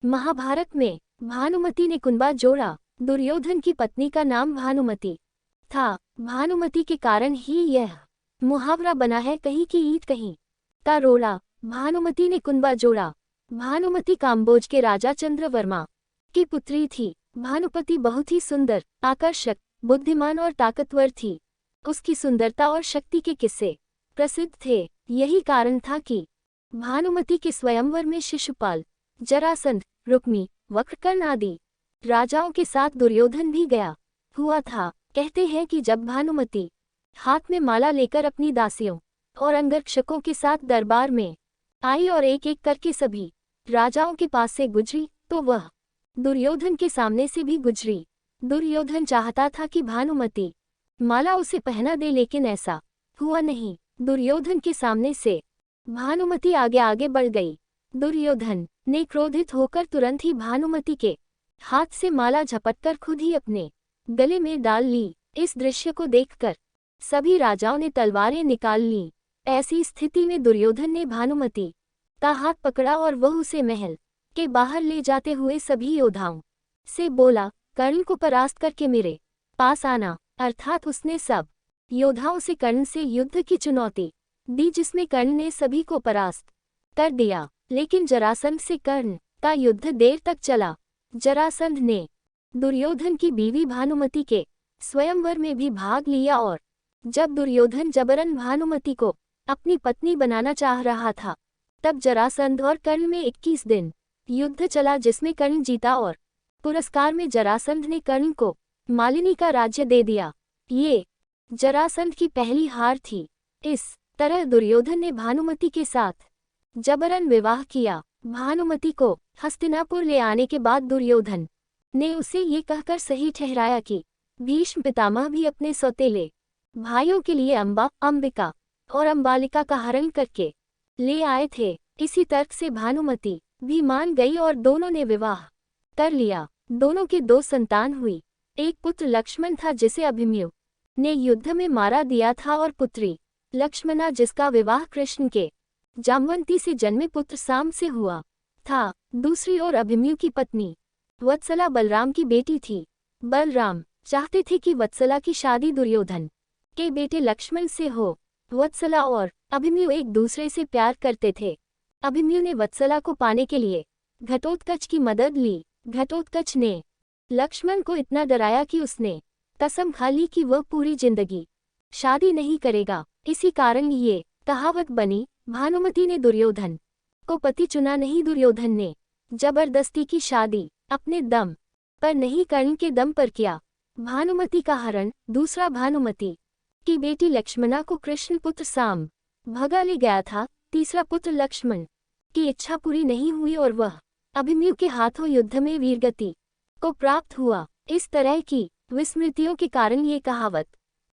महाभारत में भानुमति ने कुंभा जोड़ा। दुर्योधन की पत्नी का नाम भानुमति था। भानुमति के कारण ही यह मुहावरा बना है, कहीं की ईंट कहीं का रोड़ा। भानुमति ने कुंभा जोड़ा। भानुमति काम्बोज के राजा चंद्रवर्मा की पुत्री थी। भानुपति बहुत ही सुंदर, आकर्षक, बुद्धिमान और ताकतवर थी। उसकी सुंदरता और शक्ति के किस्से प्रसिद्ध थे। यही कारण था कि भानुमति के स्वयंवर में शिशुपाल, जरासंध, रुक्मी, वक्रकर्ण आदि राजाओं के साथ दुर्योधन भी गया हुआ था। कहते हैं कि जब भानुमति हाथ में माला लेकर अपनी दासियों और अंगरक्षकों के साथ दरबार में आई और एक एक करके सभी राजाओं के पास से गुजरी, तो वह दुर्योधन के सामने से भी गुजरी। दुर्योधन चाहता था कि भानुमति माला उसे पहना दे, लेकिन ऐसा हुआ नहीं। दुर्योधन के सामने से भानुमति आगे आगे बढ़ गई। दुर्योधन ने क्रोधित होकर तुरंत ही भानुमति के हाथ से माला झपटकर खुद ही अपने गले में डाल ली। इस दृश्य को देखकर सभी राजाओं ने तलवारें निकाल लीं। ऐसी स्थिति में दुर्योधन ने भानुमति का हाथ पकड़ा और वह उसे महल के बाहर ले जाते हुए सभी योद्धाओं से बोला, कर्ण को परास्त करके मेरे पास आना। अर्थात उसने सब योद्धाओं से कर्ण से युद्ध की चुनौती दी, जिसमें कर्ण ने सभी को परास्त कर दिया। लेकिन जरासंध से कर्ण का युद्ध देर तक चला। जरासंध ने दुर्योधन की बीवी भानुमति के स्वयंवर में भी भाग लिया और जब दुर्योधन जबरन भानुमति को अपनी पत्नी बनाना चाह रहा था, तब जरासंध और कर्ण में 21 दिन युद्ध चला, जिसमें कर्ण जीता और पुरस्कार में जरासंध ने कर्ण को मालिनी का राज्य दे दिया। ये जरासंध की पहली हार थी। इस तरह दुर्योधन ने भानुमति के साथ जबरन विवाह किया। भानुमति को हस्तिनापुर ले आने के बाद दुर्योधन ने उसे ये कहकर सही ठहराया कि भीष्म पितामह भी अपने सौतेले भाइयों के लिए अंबा, अंबिका और अंबालिका का हरण करके ले आए थे। इसी तर्क से भानुमति भी मान गई और दोनों ने विवाह कर लिया। दोनों के 2 संतान हुई। एक पुत्र लक्ष्मण था, जिसे अभिमन्यु ने युद्ध में मारा दिया था, और पुत्री लक्ष्मणा, जिसका विवाह कृष्ण के जामवंती से जन्मे पुत्र साम से हुआ था। दूसरी ओर अभिमन्यु की पत्नी वत्सला बलराम की बेटी थी। बलराम चाहते थे कि वत्सला की शादी दुर्योधन के बेटे लक्ष्मण से हो। वत्सला और अभिमन्यु एक दूसरे से प्यार करते थे। अभिमन्यु ने वत्सला को पाने के लिए घटोत्कच की मदद ली। घटोत्कच ने लक्ष्मण को इतना डराया कि उसने कसम खा ली कि वह पूरी जिंदगी शादी नहीं करेगा। इसी कारण ये कहावत बनी, भानुमति ने दुर्योधन को पति चुना नहीं, दुर्योधन ने जबरदस्ती की शादी अपने दम पर नहीं, कर्ण के दम पर किया। भानुमति का हरण। दूसरा, भानुमति की बेटी लक्ष्मणा को कृष्ण पुत्र साम भगा ले गया था। तीसरा पुत्र लक्ष्मण की इच्छा पूरी नहीं हुई और वह अभिमन्यु के हाथों युद्ध में वीरगति को प्राप्त हुआ। इस तरह की विस्मृतियों के कारण ये कहावत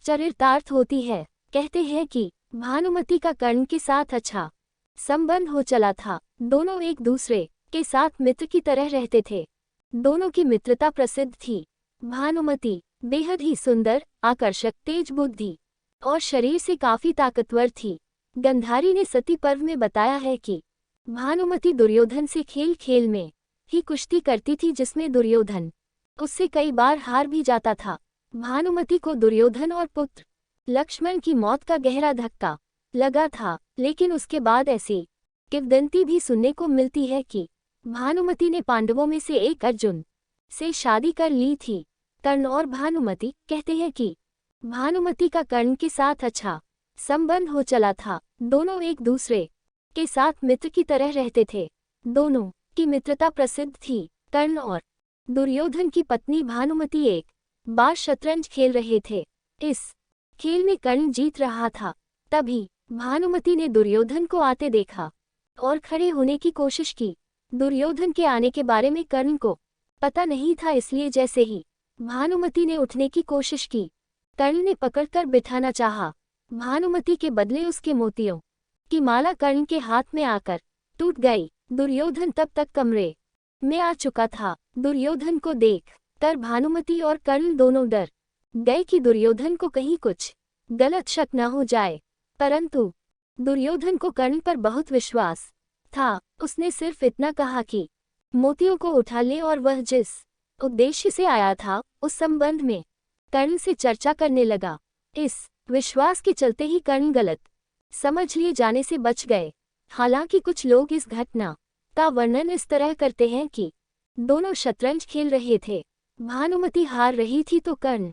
चरितार्थ होती है। कहते हैं कि भानुमति का कर्ण के साथ अच्छा संबंध हो चला था। दोनों एक दूसरे के साथ मित्र की तरह रहते थे। दोनों की मित्रता प्रसिद्ध थी। भानुमति बेहद ही सुंदर, आकर्षक, तेज बुद्धि और शरीर से काफी ताकतवर थी। गंधारी ने सती पर्व में बताया है कि भानुमति दुर्योधन से खेल खेल में ही कुश्ती करती थी, जिसमें दुर्योधन उससे कई बार हार भी जाता था। भानुमति को दुर्योधन और पुत्र लक्ष्मण की मौत का गहरा धक्का लगा था, लेकिन उसके बाद ऐसी किंवदंती भी सुनने को मिलती है कि भानुमति ने पांडवों में से एक अर्जुन से शादी कर ली थी। कर्ण और भानुमति कहते हैं कि भानुमति का कर्ण के साथ अच्छा संबंध हो चला था। दोनों एक दूसरे के साथ मित्र की तरह रहते थे। दोनों की मित्रता प्रसिद्ध थी। कर्ण और दुर्योधन की पत्नी भानुमति एक बार शतरंज खेल रहे थे। इस खेल में कर्ण जीत रहा था। तभी भानुमति ने दुर्योधन को आते देखा और खड़े होने की कोशिश की। दुर्योधन के आने के बारे में कर्ण को पता नहीं था, इसलिए जैसे ही भानुमति ने उठने की कोशिश की, कर्ण ने पकड़कर बिठाना चाहा। भानुमति के बदले उसके मोतियों की माला कर्ण के हाथ में आकर टूट गई। दुर्योधन तब तक कमरे में आ चुका था। दुर्योधन को देख कर भानुमति और कर्ण दोनों डर गए कि दुर्योधन को कहीं कुछ गलत शक न हो जाए, परंतु दुर्योधन को कर्ण पर बहुत विश्वास था। उसने सिर्फ इतना कहा कि मोतियों को उठा ले और वह जिस उद्देश्य से आया था उस संबंध में कर्ण से चर्चा करने लगा। इस विश्वास के चलते ही कर्ण गलत समझ लिए जाने से बच गए। हालांकि कुछ लोग इस घटना का वर्णन इस तरह करते हैं कि दोनों शतरंज खेल रहे थे, भानुमति हार रही थी तो कर्ण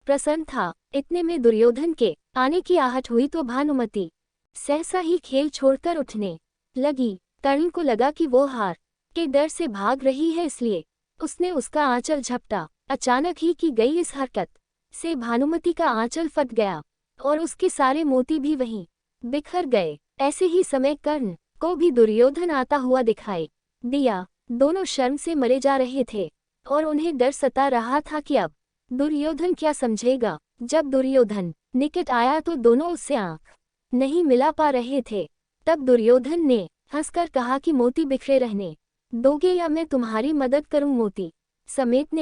प्रसन्न था। इतने में दुर्योधन के आने की आहट हुई तो भानुमति सहसा ही खेल छोड़कर उठने लगी। कर्ण को लगा कि वो हार के डर से भाग रही है, इसलिए उसने उसका आंचल झपटा। अचानक ही की गई इस हरकत से भानुमति का आंचल फट गया और उसके सारे मोती भी वहीं बिखर गए। ऐसे ही समय कर्ण को भी दुर्योधन आता हुआ दिखाई दिया। दोनों शर्म से मरे जा रहे थे और उन्हें डर सता रहा था कि अब दुर्योधन क्या समझेगा। जब दुर्योधन निकट आया तो दोनों उससे आंख नहीं मिला पा रहे थे। तब दुर्योधन ने हंसकर कहा कि मोती बिखरे रहने दोगे या मैं तुम्हारी मदद करूं। मोती समेटने